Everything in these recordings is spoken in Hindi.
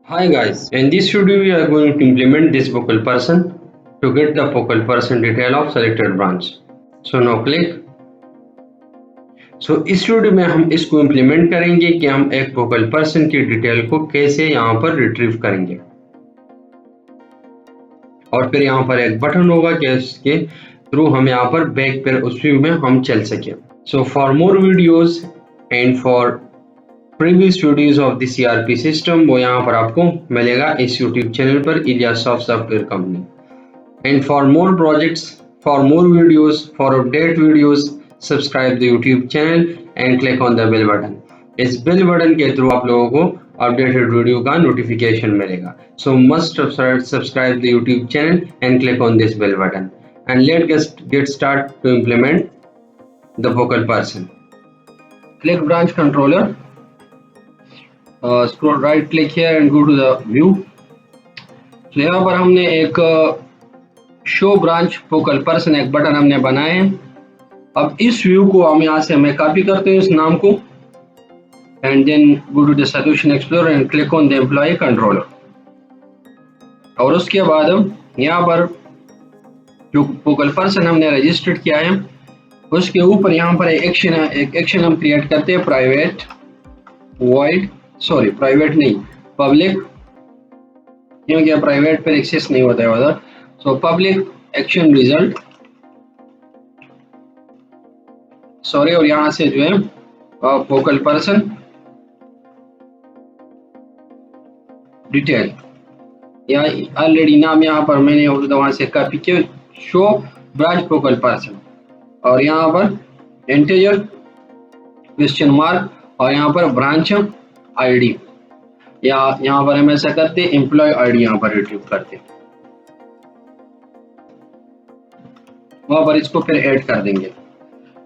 Hi guys, in this video we are going to implement this focal person to get the focal person detail of selected branch. So now click. इस वीडियो में हम इसको इम्प्लीमेंट करेंगे कि हम एक फोकल पर्सन की डिटेल को कैसे यहाँ पर रिट्रीव करेंगे और फिर यहाँ पर एक बटन होगा कि इसके थ्रू हम यहाँ पर बैक पर उस व्यू में हम चल सके। So for more videos and for previous videos of the CRP system वो यहाँ पर आपको मिलेगा इस यूट्यूब चैनल पर Ilyas software company. And for more projects, for more videos, for update videos, subscribe the YouTube channel and click on the bell button. इस बेल बटन के थ्रू आप लोगों को अपडेटेड वीडियो का नोटिफिकेशन मिलेगा। So must subscribe the YouTube channel and click on this bell button and let's get start to implement the focal person. Click branch controller. Scroll right click here and go to the view. तो यहाँ पर हमने एक शो ब्रांच फोकल पर्सन एक बटन हमने बनाए हैं। अब इस व्यू को हम यहाँ से मैं कॉपी करते हैं इस नाम को and then go to the solution explorer and click on the employ controller. और उसके बाद हम यहाँ पर जो फोकल पर्सन हमने रजिस्टर्ड किया है उसके ऊपर यहाँ पर एक एक्शन हम क्रिएट करते हैं प्राइवेट वॉइड प्राइवेट नहीं पब्लिक, क्योंकि प्राइवेट पर एक्सेस नहीं होता है उधर। सो पब्लिक एक्शन रिजल्ट और यहाँ से जो है फोकल पर्सन डिटेल या ऑलरेडी नाम यहाँ पर मैंने वहां से कॉपी किया शो ब्रांच फोकल पर्सन और यहाँ पर इंटीजर क्वेश्चन मार्क और यहाँ पर ब्रांच आईडी या यहाँ पर हम ऐसा करते एम्प्लॉय आईडी यहाँ पर रिट्रीव करते वहां पर इसको फिर ऐड कर देंगे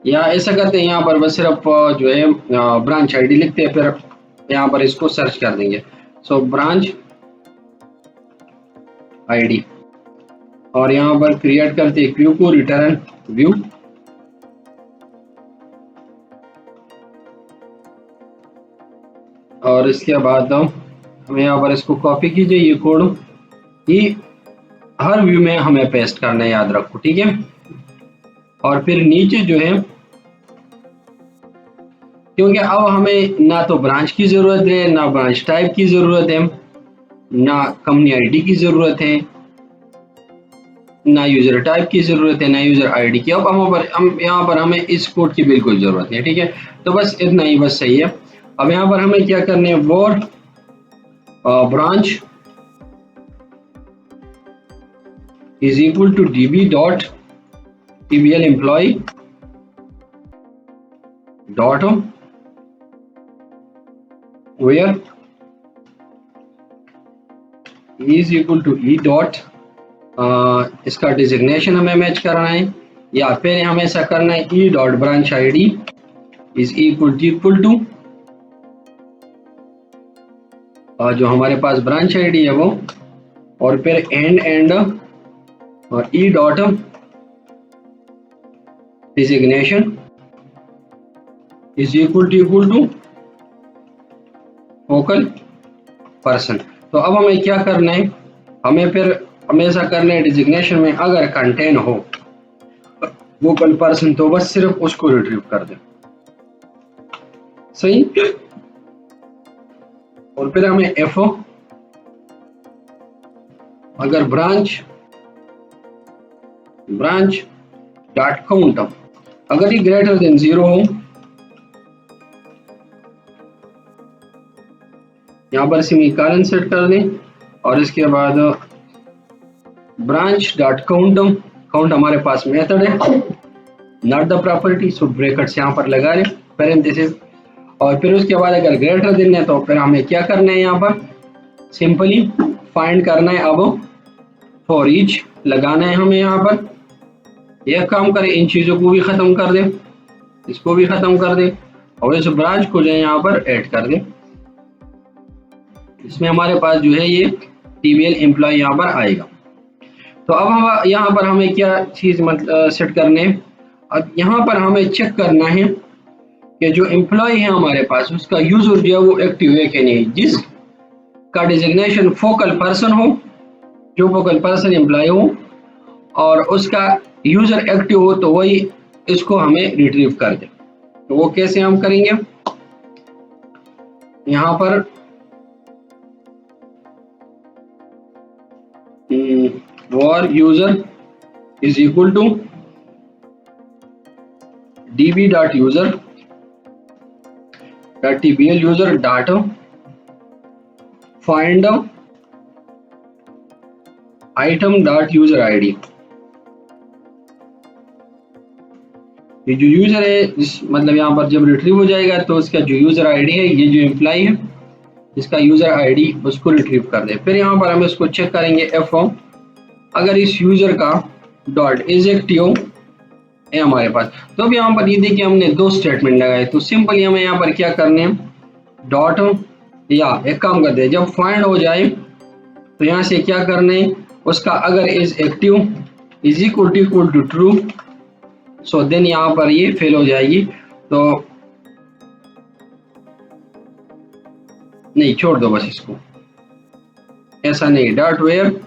या ऐसा करते हैं यहाँ पर बस सिर्फ जो है ब्रांच आईडी लिखते हैं फिर यहाँ पर इसको सर्च कर देंगे। सो ब्रांच आईडी और यहाँ पर क्रिएट करते हैं व्यू को रिटर्न व्यू और इसके बाद हमें यहाँ पर इसको कॉपी कीजिए ये कोड ये हर व्यू में हमें पेस्ट करना है, याद रखो, ठीक है। और फिर नीचे जो है क्योंकि अब हमें ना तो ब्रांच की जरूरत है ना ब्रांच टाइप की जरूरत है ना कंपनी आईडी की जरूरत है ना यूजर टाइप की जरूरत है ना यूजर आईडी की। अब हम यहाँ पर हमें इस कोड की बिल्कुल जरूरत है, ठीक है। तो बस इतना ही बस सही है। अब यहाँ पर हमें क्या करने है वो branch is equal to db dot tbl employ dot where is equal to e dot इसका डिजिग्नेशन हमें मैच करना है या फिर हमें ऐसा करना है e dot branch ID is equal to जो हमारे पास ब्रांच आईडी है वो और फिर एंड और e dot designation is equal to focal person. तो अब हमें क्या करना है, हमें फिर हमेशा करना है डिजिग्नेशन में अगर कंटेन हो फोकल पर्सन तो बस सिर्फ उसको रिट्रीव कर दे, सही। और फिर हमें FO अगर ब्रांच डॉट काउंट अगर ये ग्रेटर देन 0 हो, यहाँ पर सेमीकोलन सेट कर दें और इसके बाद ब्रांच डॉट काउंट हमारे पास मेथड है not the property, so brackets यहाँ पर लगा लें पैरेंथेसिस और फिर उसके बाद अगर ग्रेटर देन है तो फिर हमें क्या करना है, यहाँ पर सिंपली फाइंड करना है। अब फॉर ईच लगाना है हमें, यहाँ पर यह काम करें इन चीजों को भी खत्म कर दे, इसको भी खत्म कर दे और इस ब्रांच को जो है यहाँ पर ऐड कर दे। इसमें हमारे पास जो है ये tbl एम्प्लॉय यहाँ पर आएगा। तो अब हम यहाँ पर हमें क्या चीज सेट करने है, अब यहाँ पर हमें चेक करना है कि जो एम्प्लॉय है हमारे पास उसका यूजर जो है वो एक्टिव है कि नहीं। जिस का डिजिग्नेशन फोकल पर्सन हो, जो फोकल पर्सन एम्प्लॉय हो, और उसका यूजर एक्टिव हो, तो वही इसको हमें रिट्रीव कर दे। तो वो कैसे हम करेंगे, यहाँ पर var user is equal to db.user tbl user data find item.user id। ये जो यूजर है मतलब यहाँ पर जब रिट्रीव हो जाएगा तो उसका जो यूजर आईडी है, ये जो एम्प्लॉय है इसका यूजर आईडी उसको रिट्रीव कर दे। फिर यहाँ पर हम इसको चेक करेंगे f अगर इस यूजर का डॉट इज एक्टिव है हमारे पास। तो अब यहाँ पर ये देखिए हमने दो स्टेटमेंट लगाए, तो सिंपली हमें यहाँ पर क्या करने हैं, डॉट या एक काम करते हैं, जब फाइंड हो जाए तो यहाँ से क्या करने हैं, उसका अगर is active is equal to true, so then यहाँ पर ये फेल हो जाएगी। तो नहीं, छोड़ दो बस इसको, ऐसा नहीं, डॉट वेयर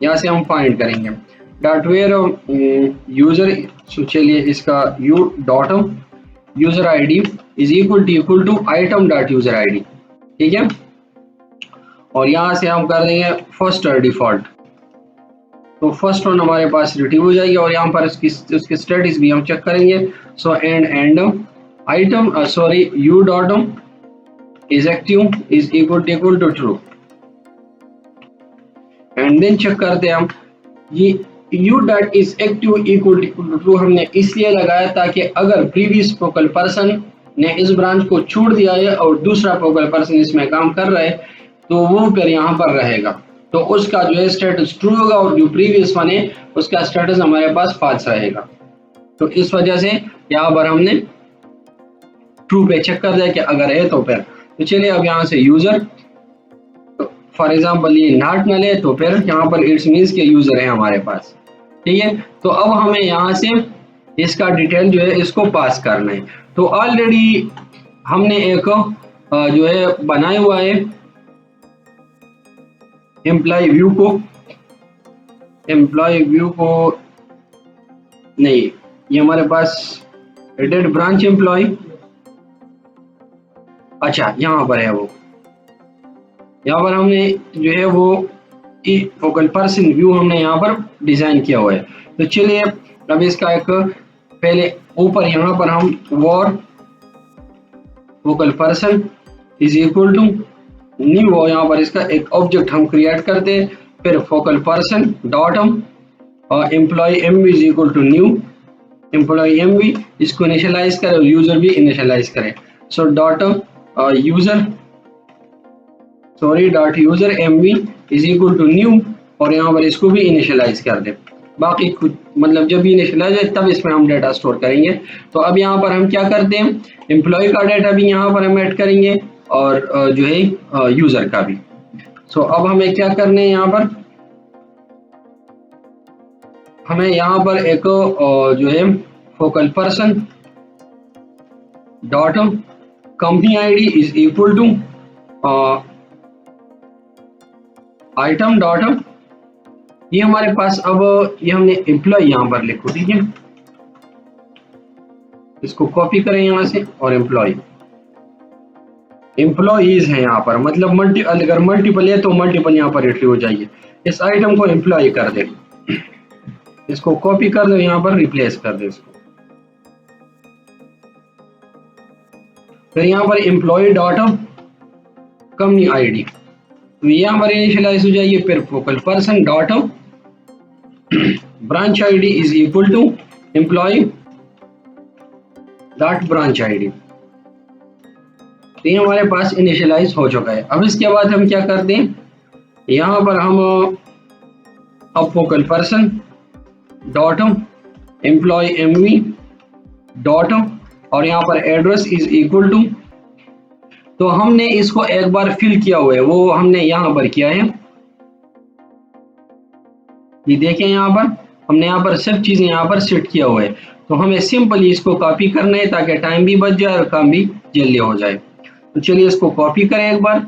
यहाँ से हम फाइंड करेंगे डॉट वेयर यूजर। सो चलिए इसका u dot user ID is equal to item dot user ID, ठीक है। और यहाँ से हम कर देंगे फर्स्ट डिफॉल्ट, तो फर्स्ट वन हमारे पास रिट्रीव हो जाएगी। और यहाँ पर उसकी स्टेटस भी हम चेक करेंगे। So and item sorry u dot is active is equal to true, and then check करते हैं हम, ये u dot is active equal to true हमने इसलिए लगाया ताकि अगर प्रीवियस फोकल पर्सन ने इस ब्रांच को छोड़ दिया है और दूसरा फोकल पर्सन इसमें काम कर रहा है तो वो फिर यहाँ पर रहेगा, तो उसका जो है स्टेटस ट्रू होगा और जो प्रीवियस वन है उसका स्टेटस हमारे पास फॉल्स रहेगा। तो इस वजह से यहाँ पर हमने ट्रू पे चेक कर दिया कि अगर है तो फिर। तो चलिए अब यहाँ से यूजर, फॉर एग्जाम्पल ये नॉट नल है तो फिर यहाँ पर इट्स मीन्स के यूजर है हमारे पास, ठीक है। तो अब हमें यहाँ से इसका डिटेल जो है इसको पास करना है। तो ऑलरेडी हमने एक जो है बनाया हुआ है एम्प्लॉय व्यू को नहीं, ये हमारे पास एडेड ब्रांच एम्प्लॉय, अच्छा यहाँ पर है वो, यहाँ पर हमने जो है वो फोकल पर्सन व्यू हमने यहाँ पर डिजाइन किया हुआ है। तो चलिए अब इसका एक पहले ऊपर यहाँ पर हम var focal person is equal to new, और यहाँ पर इसका एक ऑब्जेक्ट हम क्रिएट करते हैं। फिर फोकल पर्सन डॉट हम employ M is equal to new employ M B, इसको इनिशियलाइज करें और यूजर भी इनिशियलाइज करें। So dot user dot user M B is equal to new, और यहाँ पर इसको भी इनिशियलाइज कर दें। बाकी कुछ मतलब जब भी इनिशियलाइज है तब इसमें हम डेटा स्टोर करेंगे। तो अब यहाँ पर हम क्या करते हैं, एम्प्लॉय का डेटा भी यहाँ पर हम ऐड करेंगे और जो है यूजर का भी। सो अब हमें क्या करने हैं, यहाँ पर हमें यहाँ पर एक जो है focal person dot company ID is equal to item dot, ये हमारे पास अब ये हमने एम्प्लॉय यहाँ पर लिखो, ठीक है। इसको कॉपी करें यहाँ से और एम्प्लॉयज है यहाँ पर, मतलब अगर मल्टीपल है तो मल्टीपल यहाँ पर रिट्रीव हो जाएगी। इस आइटम को एम्प्लॉय कर दे, इसको कॉपी कर दो, यहाँ पर रिप्लेस कर दे इसको। फिर यहाँ पर एम्प्लॉय डॉट कंपनी आईडी, तो यहाँ पर इनिशियलाइज हो जाएगी। फिर focal person dot branch ID is equal to employ dot branch ID, तो ये हमारे पास इनिशियलाइज हो चुका है। अब इसके बाद हम क्या करते हैं, यहाँ पर हम अब focal person dot employ MV dot और यहाँ पर एड्रेस इज इक्वल टू, तो हमने इसको एक बार फिल किया हुआ है, वो हमने यहाँ पर किया है, ये देखें यहाँ पर हमने यहाँ पर सब चीजें यहाँ पर सेट किया हुआ है। तो हमें सिंपली इसको कॉपी करना है ताकि टाइम भी बच जाए और काम भी जल्दी हो जाए। तो चलिए इसको कॉपी करें एक बार,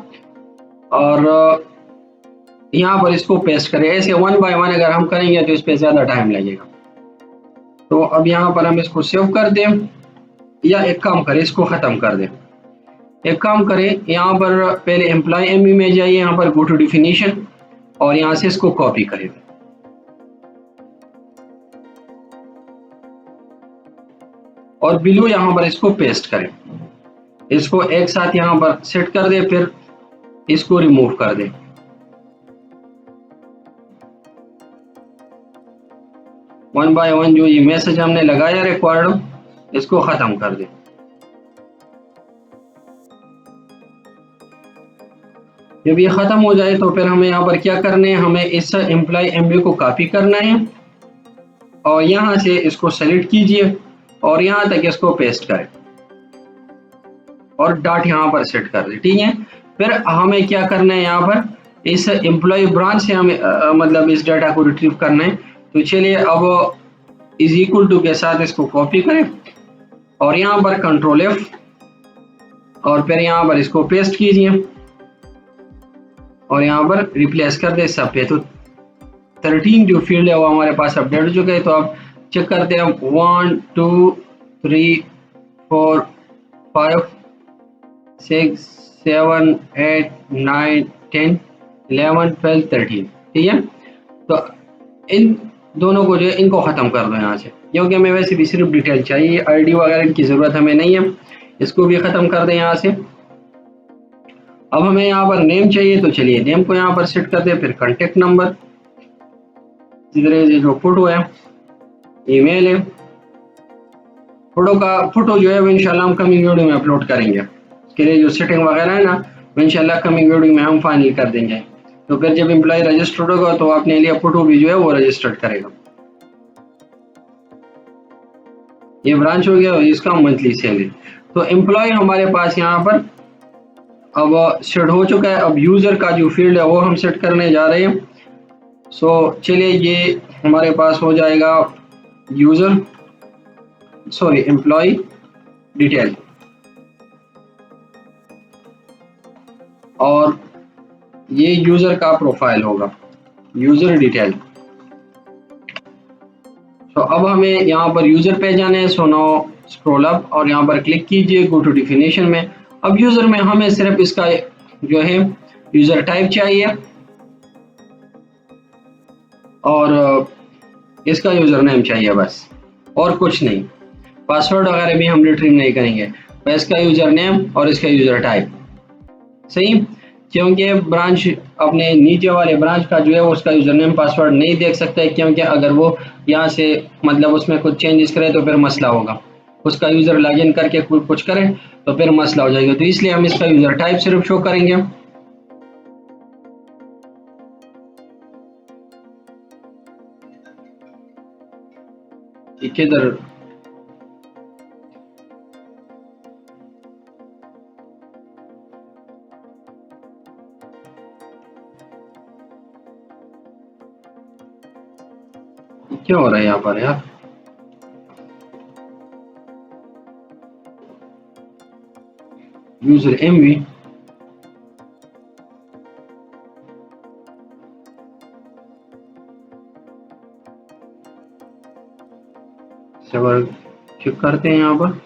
और यहाँ पर इसको पेस्ट करें। ऐसे 1 बाय 1 अगर हम करेंगे तो इस पर ज़्यादा टाइम लगेगा। तो अब यहाँ पर हम इसको सेव कर दें, या एक काम करें इसको ख़त्म कर दें। एक काम करें, यहाँ पर पहले एम्प्लॉय एमवी में जाइए, यहाँ पर गो टू डिफिनीशन और यहाँ से इसको कॉपी करें और बिलो यहाँ पर इसको पेस्ट करें। इसको एक साथ यहाँ पर सेट कर दे, फिर इसको रिमूव कर दे। वन बाय वन जो ये मैसेज हमने लगाया रिक्वायर्ड, इसको खत्म कर दे। जब ये खत्म हो जाए तो फिर हमें यहाँ पर क्या करना है, हमें इस एम्प्लॉय एमवी को कॉपी करना है और यहाँ से इसको सेलेक्ट कीजिए और यहाँ तक इसको पेस्ट करें और डॉट यहाँ पर सेट कर दे। ठीक है, फिर हमें क्या करना है, यहाँ पर इस एम्प्लॉय ब्रांच से हमें मतलब इस डाटा को रिट्रीव करना है। तो चलिए अब इज इक्वल टू के साथ इसको कॉपी करें और यहाँ पर कंट्रोल F और फिर यहाँ पर इसको पेस्ट कीजिए और यहाँ पर रिप्लेस कर दे सब पे। तो 13 जो फील्ड है वो हमारे पास अपडेट हो चुका है। तो आप चेक करते हैं 1 2 3 4 5 6 7 8 9 10 11 12 13। ठीक है, तो इन दोनों को जो है इनको ख़त्म कर दो यहाँ से, क्योंकि हमें वैसे भी सिर्फ डिटेल चाहिए, आईडी वगैरह की ज़रूरत हमें नहीं है। इसको भी ख़त्म कर दें यहाँ से। अब हमें यहाँ पर नेम चाहिए, तो चलिए नेम को यहाँ पर सेट कर दें, फिर कॉन्टेक्ट नंबर, जो फोटो है, ईमेल है। फोटो जो है वो इंशाल्लाह हम कमिंग वीडियो में अपलोड करेंगे। उसके लिए जो सेटिंग वगैरह है ना, वो इंशाल्लाह कमिंग वीडियो में हम फाइनल कर देंगे। तो फिर जब एम्प्लॉय रजिस्टर्ड होगा तो अपने लिए फोटो भी जो है वो रजिस्टर्ड करेगा। ये ब्रांच हो गया, इसका मंथली सैलरी। तो एम्प्लॉय हमारे पास यहाँ पर अब सेट हो चुका है। अब यूज़र का जो फील्ड है वो हम सेट करने जा रहे हैं। सो चलिए ये हमारे पास हो जाएगा एम्प्लॉय डिटेल और ये यूज़र का प्रोफाइल होगा, यूज़र डिटेल। तो अब हमें यहाँ पर यूज़र पे जाना है। सो नाउ स्क्रॉल अप और यहाँ पर क्लिक कीजिए गो टू डिफिनेशन में। अब यूज़र में हमें सिर्फ इसका जो है यूज़र टाइप चाहिए और इसका यूज़र नेम चाहिए बस, और कुछ नहीं। पासवर्ड वगैरह भी हम रिट्रीव नहीं करेंगे, बस इसका यूज़र नेम और इसका यूज़र टाइप। सही, क्योंकि ब्रांच अपने नीचे वाले ब्रांच का जो है उसका यूज़र नेम पासवर्ड नहीं देख सकता है, क्योंकि अगर वो यहाँ से मतलब उसमें कुछ चेंजेस करे तो फिर मसला होगा। उसका यूज़र लॉगिन करके कुछ करे तो फिर मसला हो जाएगा। तो इसलिए हम इसका यूज़र टाइप सिर्फ शो करेंगे। किधर क्या हो रहा है यहाँ पर यार? यूज़र एमवी सर्वर चेक करते हैं। यहाँ पर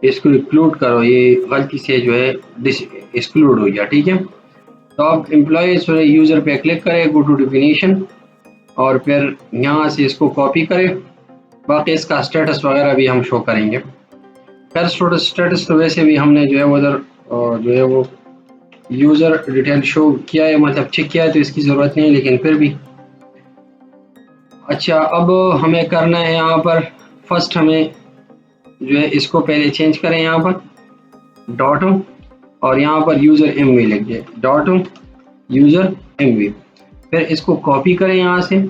इसको इंक्लूड करो, ये गलती से जो है एक्सक्लूड हो गया। ठीक है, तो आप एम्प्लॉय यूज़र पे क्लिक करें, गो टू डिफिनीशन और फिर यहाँ से इसको कॉपी करें। बाकी इसका स्टेटस वगैरह भी हम शो करेंगे। खैर स्टेटस तो वैसे भी हमने जो है उधर जो है वो यूज़र डिटेल शो किया है, मतलब चेक किया है, तो इसकी ज़रूरत नहीं है, लेकिन फिर भी अच्छा। अब हमें करना है यहाँ पर फर्स्ट हमें जो है इसको पहले चेंज करें, यहाँ पर डॉट और यहाँ पर यूज़र एमवी लिखिए, डॉट यूज़र एमवी। फिर इसको कॉपी करें यहाँ से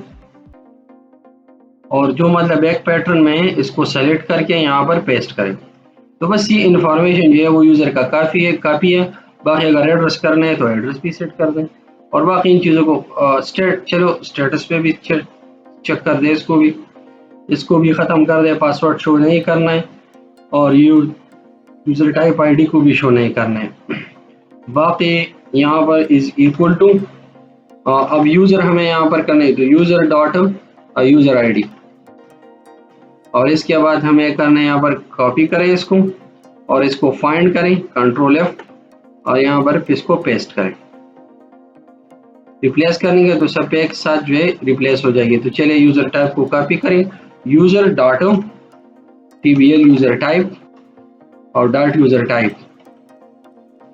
और जो मतलब बैक पैटर्न में है इसको सेलेक्ट करके यहाँ पर पेस्ट करें। तो बस ये इन्फॉर्मेशन जो है वो यूज़र का काफ़ी है। बाकी अगर एड्रेस करना है तो एड्रेस भी सेट कर दें और बाकी इन चीज़ों को स्टेटस पे भी चेक कर दें। इसको भी ख़त्म कर दें, पासवर्ड शो नहीं करना है और यूज़र टाइप आईडी को भी शो नहीं करना है। बाकी यहाँ पर इज इक्वल टू, अब यूजर हमें यहाँ पर करना है तो यूजर डॉट यूजर आईडी, और इसके बाद हमें करना है यहाँ पर कॉपी करें इसको और इसको फाइंड करें कंट्रोल F और यहाँ पर इसको पेस्ट करें। रिप्लेस करेंगे तो सब एक साथ जो है रिप्लेस हो जाएगी। तो चलिए यूजर टाइप को कॉपी करें, user dot TBL user type और डॉट यूजर टाइप,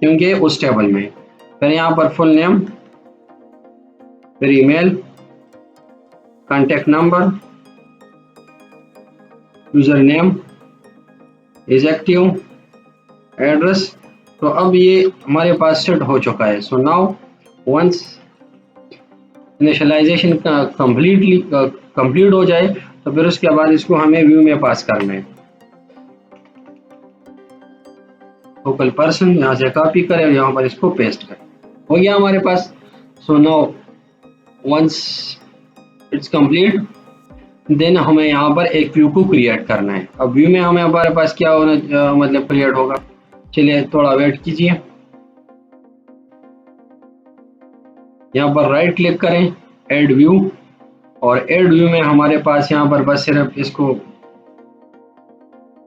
क्योंकि उस टेबल में। फिर यहाँ पर फुल नेम, फिर email, contact number, user name, is active, address. तो अब ये हमारे पास सेट हो चुका है। So now once initialization complete हो जाए तो फिर उसके बाद इसको हमें व्यू में पास करना है। लोकल पर्सन यहाँ से कॉपी करें और यहाँ पर इसको पेस्ट करें, हो गया हमारे पास। So now once it's complete then हमें यहाँ पर एक व्यू को क्रिएट करना है। अब व्यू में हमें हमारे पास क्या होना मतलब क्रिएट होगा, चलिए थोड़ा वेट कीजिए। यहाँ पर राइट क्लिक करें, ऐड व्यू, और ऐड व्यू में हमारे पास यहाँ पर बस सिर्फ इसको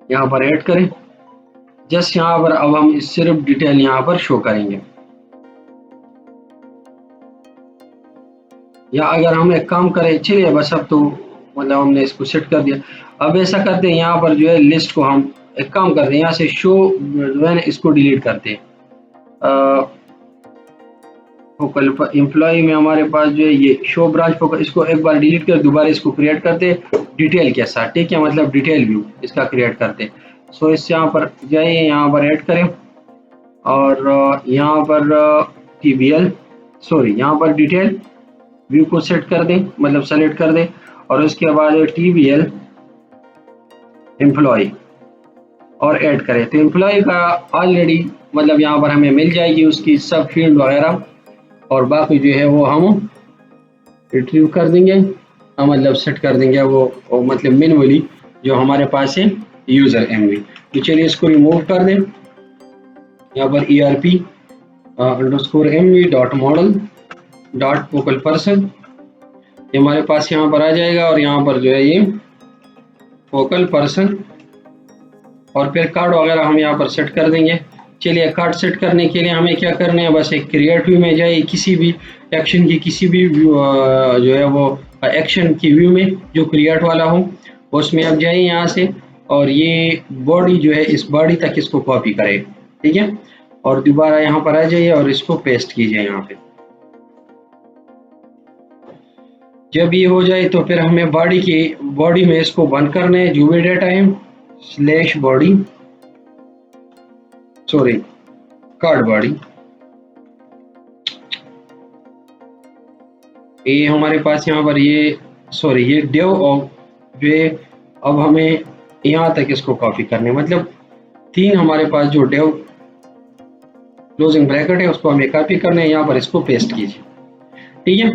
यहाँ पर ऐड करें। जस्ट यहाँ पर अब हम सिर्फ डिटेल यहाँ पर शो करेंगे। या अगर हम एक काम करें, चलिए बस अब तो मतलब हमने इसको सेट कर दिया। अब ऐसा करते हैं यहाँ पर जो है लिस्ट को हम एक काम करते हैं, यहाँ से शो जो है इसको डिलीट करते हैं। फोकल एम्प्लॉय में हमारे पास जो है ये शो ब्रांच फोकल, इसको एक बार डिलीट कर दोबारा इसको क्रिएट करते डिटेल के साथ, ठीक है, मतलब डिटेल व्यू इसका क्रिएट करते। सो इससे यहाँ पर जाइए, यहाँ पर ऐड करें और यहाँ पर TBL सॉरी यहाँ पर डिटेल व्यू को सेट कर दें, मतलब सेलेक्ट कर दें, और उसके बाद TBL एम्प्लॉय और ऐड करें। तो एम्प्लॉय का ऑलरेडी मतलब यहाँ पर हमें मिल जाएगी उसकी सब फील्ड वगैरह, और बाकी जो है वो हम रिट्रीव कर देंगे, मतलब सेट कर देंगे वो मतलब मैन्युअली जो हमारे पास है यूजर MV। तो चलिए इसको रिमूव कर दें। यहाँ पर ERP _MV dot model dot focal person ये हमारे पास यहाँ पर आ जाएगा, और यहाँ पर जो है ये फोकल पर्सन, और फिर कार्ड वगैरह हम यहाँ पर सेट कर देंगे। चलिए कार्ड सेट करने के लिए हमें क्या करना है, बस एक क्रिएट व्यू में जाइए, किसी भी एक्शन की किसी भी व्यू जो है वो एक्शन की व्यू में जो क्रिएट वाला हो उसमें आप जाइए यहाँ से, और ये बॉडी जो है इस बॉडी तक इसको कॉपी करें, ठीक है, और दोबारा यहाँ पर आ जाइए और इसको पेस्ट कीजिए यहाँ पे। जब ये हो जाए तो फिर हमें बॉडी में इसको बंद करना है, जो भी डेटा है slash body sorry card body, ये हमारे पास यहाँ पर ये सॉरी ये डेव और जो अब हमें यहाँ तक इसको कॉपी करने, मतलब 3 हमारे पास जो डेव क्लोजिंग ब्रैकेट है उसको हमें कॉपी करना है, यहाँ पर इसको पेस्ट कीजिए, ठीक है।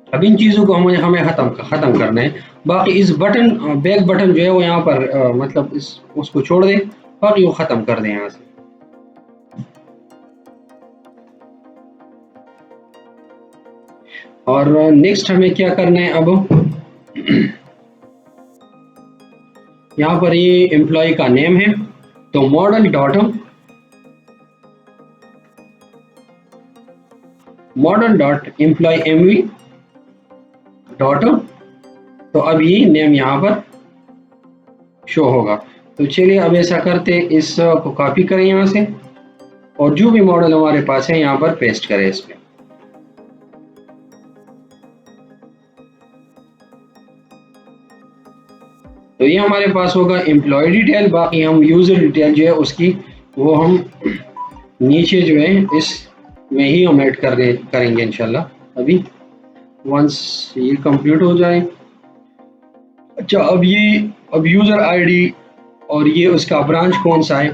अब इन चीज़ों को हमें ख़त्म करना है। बाकी इस बटन बैक बटन जो है वो यहाँ पर मतलब उसको छोड़ दें और ये ख़त्म कर दें यहाँ से। और नेक्स्ट हमें क्या करना है, अब यहाँ पर ये एम्प्लॉय का नेम है, तो model dot employ MV dot, तो अब ये नेम यहाँ पर शो होगा। तो चलिए अब ऐसा करते इस को कॉपी करें यहाँ से, और जो भी मॉडल हमारे पास है यहाँ पर पेस्ट करें इसमें। तो ये हमारे पास होगा एम्प्लॉय डिटेल, बाकी हम यूजर डिटेल जो है उसकी वो हम नीचे जो है इस में ही हम ऐड करेंगे इंशाल्लाह अभी वंस ये कंप्लीट हो जाए। अच्छा अब यूजर आईडी और ये उसका ब्रांच कौन सा है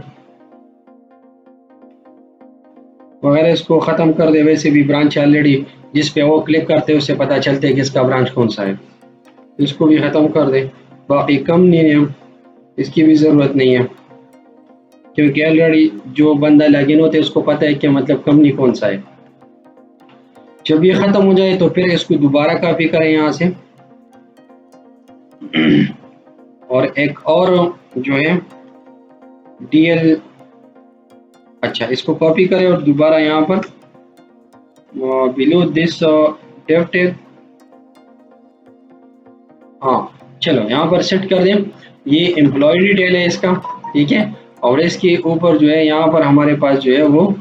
वगैरह इसको ख़त्म कर दे। वैसे भी ब्रांच ऑलरेडी जिस पे वो क्लिक करते हैं उससे पता चलते है कि इसका ब्रांच कौन सा है, इसको भी ख़त्म कर दे। बाकी कंपनी नेम इसकी भी ज़रूरत नहीं है। क्योंकि ऑलरेडी जो बंदा लॉगिन होता है उसको पता है कि मतलब कंपनी कौन सा है। जब ये खत्म हो जाए तो फिर इसको दोबारा कॉपी करें यहाँ से और एक और जो है DL, अच्छा इसको कॉपी करें और दोबारा यहाँ पर बिलो दिस डेव टैग, हाँ चलो यहाँ पर सेट कर दें। ये एम्प्लॉय डिटेल है इसका, ठीक है। और इसके ऊपर जो है यहाँ पर हमारे पास जो है वो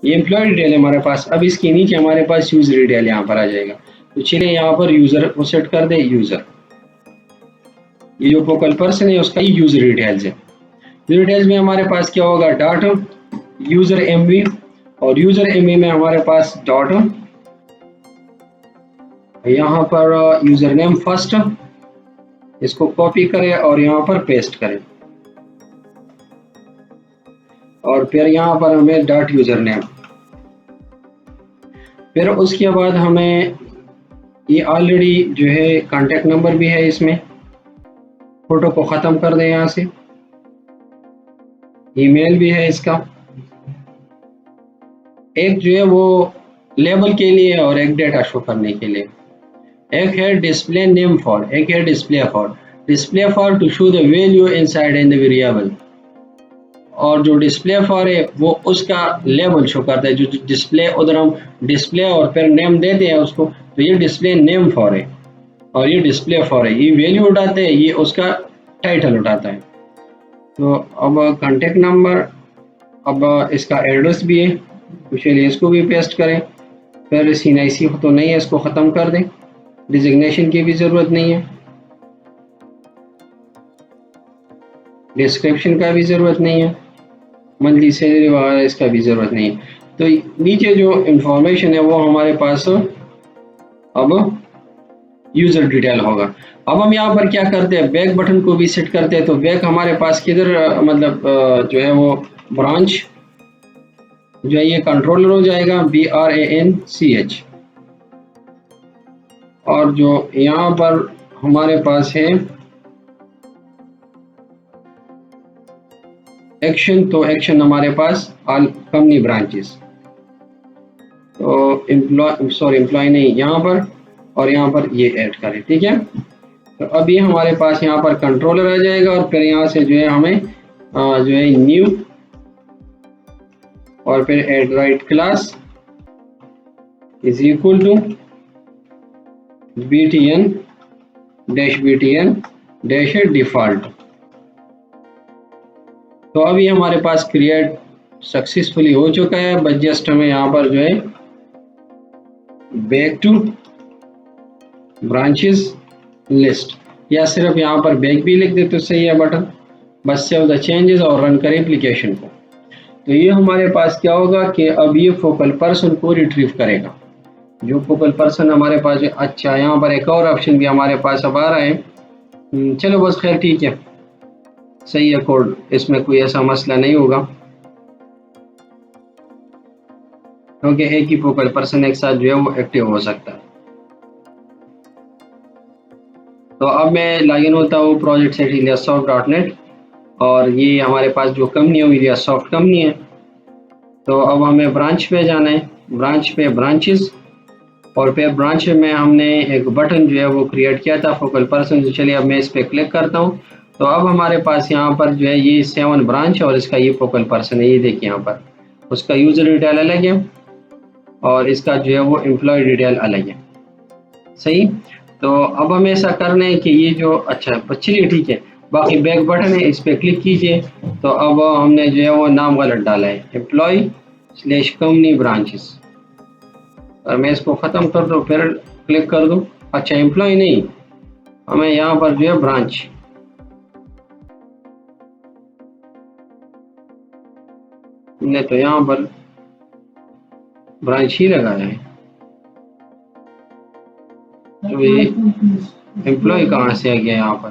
ये एम्प्लॉय डिटेल है हमारे पास। अब इसके नीचे हमारे पास यूजर डिटेल यहाँ पर आ जाएगा। तो चलिए यहाँ पर यूजर को सेट कर दे। यूजर, ये जो फोकल पर्सन है उसका ही यूजर डिटेल्स है। यूजर डिटेल्स में हमारे पास क्या होगा, डॉट यूजर एमवी, और यूजर एमवी में हमारे पास डॉट यहाँ पर यूजर नेम फर्स्ट, इसको कॉपी करें और यहाँ पर पेस्ट करें और फिर यहाँ पर हमें डॉट यूजर नेम। फिर उसके बाद हमें ये ऑलरेडी जो है कॉन्टेक्ट नंबर भी है इसमें, फोटो को ख़त्म कर दें यहाँ से। ईमेल भी है इसका, एक जो है वो लेबल के लिए और एक डेटा शो करने के लिए। एक है डिस्प्ले नेम फॉर, एक है display for. Display for to show the value inside in the variable, और जो डिस्प्ले फॉर है वो उसका लेबल शो करता है। जो डिस्प्ले उधर हम डिस्प्ले और फिर नेम देते हैं उसको, तो ये डिस्प्ले नेम फॉर है और ये डिस्प्ले फॉर है। ये वैल्यू उठाते हैं, ये उसका टाइटल उठाता है। तो अब कॉन्टेक्ट नंबर, अब इसका एड्रेस भी है, तो चलिए इसको भी पेस्ट करें। फिर CNIC तो नहीं है, इसको ख़त्म कर दें। डिजिग्नेशन की भी ज़रूरत नहीं है, डिस्क्रिप्शन का भी ज़रूरत नहीं है, मंथली सैलरी वगैरह इसका भी ज़रूरत नहीं है। तो नीचे जो इंफॉर्मेशन है वो हमारे पास अब यूज़र डिटेल होगा। अब हम यहाँ पर क्या करते हैं, बैक बटन को भी सेट करते हैं। तो बैक हमारे पास किधर मतलब जो है वो ब्रांच जो है ये कंट्रोलर हो जाएगा, BRANCH। और जो यहाँ पर हमारे पास है एक्शन, तो एक्शन हमारे पास ऑल कंपनी ब्रांचेस। तो एम्प्लॉय नहीं यहाँ पर, और यहाँ पर ये ऐड करें, ठीक है। तो अब ये हमारे पास यहाँ पर कंट्रोलर आ जाएगा और फिर यहाँ से जो है हमें जो है न्यू और फिर add right class is equal to BTN dash default. तो अभी हमारे पास क्रिएट सक्सेसफुली हो चुका है। बस जस्ट हमें यहाँ पर जो है बैक टू ब्रांचेस लिस्ट, या सिर्फ यहाँ पर बैक भी लिख दे तो सही है बटन। बस सेव द चेंजेस और रन करें एप्लीकेशन को। तो ये हमारे पास क्या होगा कि अब ये फोकल पर्सन को रिट्रीव करेगा, जो फोकल पर्सन हमारे पास है। अच्छा यहाँ पर एक और ऑप्शन भी हमारे पास अब आ रहा है। चलो बस खैर ठीक है, सही है कोड, इसमें कोई ऐसा मसला नहीं होगा क्योंकि एक ही फोकल पर्सन एक साथ जो है वो एक्टिव हो सकता है। तो अब मैं लॉगिन होता हूँ प्रोजेक्ट setiliassoft.net, और ये हमारे पास जो कंपनी है वो सॉफ्ट कंपनी है। तो अब हमें ब्रांच पे जाना है, ब्रांच पे ब्रांचेस, और फिर ब्रांच में हमने एक बटन जो है वो क्रिएट किया था फोकल पर्सन। तो चलिए अब मैं इस पर क्लिक करता हूँ। तो अब हमारे पास यहाँ पर जो है ये 7 ब्रांच और इसका ये फोकल पर्सन है। ये देखिए यहाँ पर उसका यूज़र डिटेल अलग है और इसका जो है वो एम्प्लॉय डिटेल अलग है, सही। तो अब हमें ऐसा करना है कि ये जो अच्छा चलिए ठीक है, बाकी बैक बटन है इस पर क्लिक कीजिए। तो अब हमने जो है वो नाम गलत डाला है, एम्प्लॉय/कंपनी ब्रांचेस, और मैं इसको ख़त्म कर दूँ फिर क्लिक कर दूँ। अच्छा एम्प्लॉय नहीं, हमें यहाँ पर जो है ब्रांच, हमने तो यहाँ पर ब्रांच ही लगाया है। तो ये एम्प्लॉय कहाँ से आ गया यहाँ पर,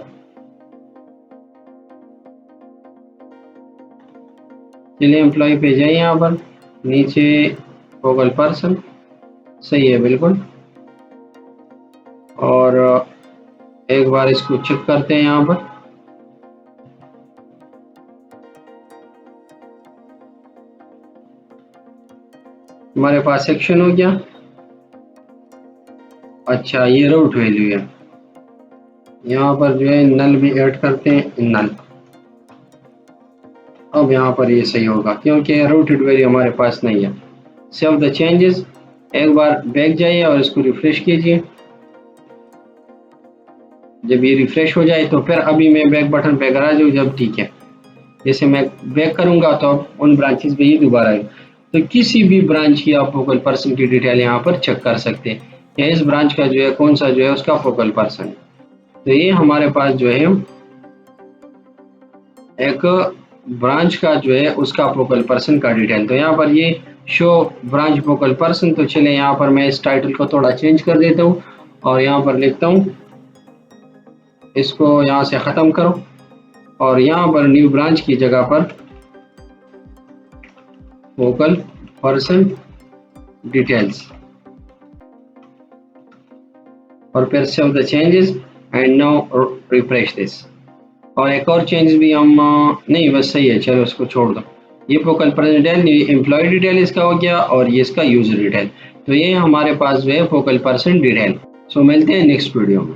चलिए एम्प्लॉय पे जाइए, यहाँ पर नीचे फोकल पर्सन, सही है बिल्कुल। और एक बार इसको चेक करते हैं यहाँ पर। हमारे पास सेक्शन हो गया। अच्छा ये रूट वैल्यू है, यहाँ पर जो है नल भी ऐड करते हैं, नल। अब यहाँ पर ये सही होगा क्योंकि रूटेड वैल्यू हमारे पास नहीं है। सेव द चेंजेस, एक बार बैक जाइए और इसको रिफ्रेश कीजिए। जब ये रिफ्रेश हो जाए तो फिर अभी मैं बैक बटन पे करा दूँ जब, ठीक है। जैसे मैं बैक करूंगा तो अब उन ब्रांचेस पे ही दोबारा आएगा। तो किसी भी ब्रांच की आप फोकल पर्सन की डिटेल यहाँ पर चेक कर सकते हैं, या इस ब्रांच का जो है कौन सा जो है उसका फोकल पर्सन। तो ये हमारे पास जो है एक ब्रांच का जो है उसका फोकल पर्सन का डिटेल। तो यहाँ पर ये शो ब्रांच फोकल पर्सन। तो चले यहाँ पर मैं इस टाइटल को थोड़ा चेंज कर देता हूँ और यहाँ पर लिखता हूँ, इसको यहाँ से ख़त्म करो और यहाँ पर न्यू ब्रांच की जगह पर फोकल पर्सन डिटेल्स और फिर save the changes and now refresh this. और एक और चेंज भी हम नहीं, बस सही है, चलो उसको छोड़ दो। ये फोकल पर्सन डिटेल, ये एम्प्लॉय डिटेल इसका हो गया और ये इसका यूजर डिटेल। तो ये हमारे पास जो है फोकल पर्सन डिटेल। सो मिलते हैं नेक्स्ट वीडियो में।